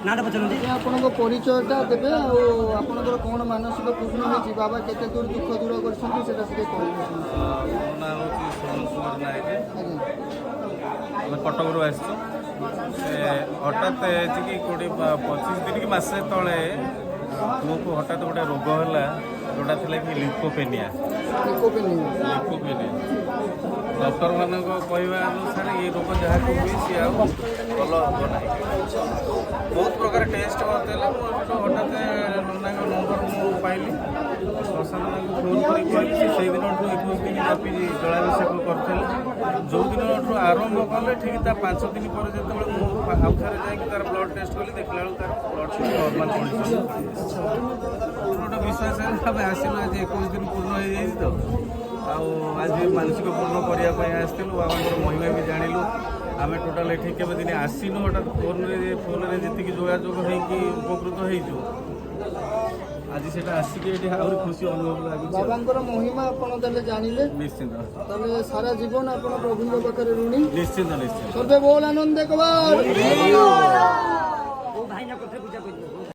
ନାଁଟା ପଚାରନ୍ତୁ। ଆପଣଙ୍କ ପରିଚୟଟା ଦେବେ ଆଉ ଆପଣଙ୍କର କ'ଣ ମାନସିକ ପୂର୍ଣ୍ଣ ହେଇଛି, ବାବା କେତେ ଦୂର ଦୁଃଖ ଦୂର କରିଛନ୍ତି ସେଇଟା ଟିକେ କହିବେ। ମୋ ନାଁ ହେଉଛି ସୋମନ କୁମାର ନାୟକ। ଆମେ କଟକରୁ ଆସିଛୁ। ହଠାତ୍ ହେଇଛି କି 25 ଦିନ କି ମାସେ ତଳେ ପୁଅକୁ ହଠାତ୍ ଗୋଟେ ରୋଗ ହେଲା, ଯେଉଁଟା ଥିଲା କି ଲିମ୍ଫୋପେନିଆ। ଡକ୍ଟରମାନଙ୍କ କହିବା ଅନୁସାରେ ଏ ରୋଗ ଯାହାକୁ ହୁଏ ସିଏ ଆଉ ଭଲ ହେବ ନାହିଁ। ବହୁତ ପ୍ରକାର ଟେଷ୍ଟ କରିଦେଲେ। ମୁଁ ହଠାତ୍ ନନାଙ୍କ ନମ୍ବର ମୁଁ ପାଇଲି, ପ୍ରଶାନ୍ତଙ୍କୁ ଫୋନ୍ କରି କହିଲି। ସେ ସେଇଦିନଠୁ 21 ଦିନ ବ୍ୟାପୀ ଜଳାଭିଷେକ କରିଥିଲେ। ଯେଉଁ ଦିନଠୁ ଆରମ୍ଭ କଲେ ଠିକ୍ ତା 5 ଦିନ ପରେ ଯେତେବେଳେ ମୁଁ ଆଉ ଥରେ ଯାଇକି ତାର ବ୍ଲଡ଼ ଟେଷ୍ଟ କଲି, ଦେଖିଲା ବେଳକୁ ତାର ବ୍ଲଡ଼ ନର୍ମାଲ କଣ୍ଡିସନ୍। ଗୋଟେ ବିଶ୍ୱାସ ହେଲା, ଆମେ ଆସିଲୁ ଆଜି 21 ଦିନ ପୂର୍ଣ୍ଣ ହେଇଯାଇଛି ତ, ଆଉ ଆଜି ମାନସିକ ପୂର୍ଣ୍ଣ କରିବା ପାଇଁ ଆସିଥିଲୁ। ବାବାଙ୍କର ମହିମା ବି ଜାଣିଲୁ। ଆମେ ଟୋଟାଲ୍ ଏଠି କେବେ ଦିନେ ଆସିନୁ। ହଠାତ୍ ଫୋନ୍ରେ ଯେତିକି ଯୋଗାଯୋଗ ହେଇକି ଉପକୃତ ହେଇଛୁ, ଆଜି ସେଟା ଆସିକି ଏଠି ଆହୁରି ଖୁସି ଅନୁଭବ ଲାଗୁଛି। ବାବାଙ୍କର ମହିମା ଆପଣ ତାହେଲେ ଜାଣିଲେ, ନିଶ୍ଚିନ୍ତ। ତାହେଲେ ସାରା ଜୀବନ ଆପଣ ପ୍ରଭୁଙ୍କ ପାଖରେ ଋଣୀ। ନିଶ୍ଚିନ୍ତ ନିଶ୍ଚିନ୍ତ। ସର୍ବେ ବୋଲ ଆନନ୍ଦ କବାଟ।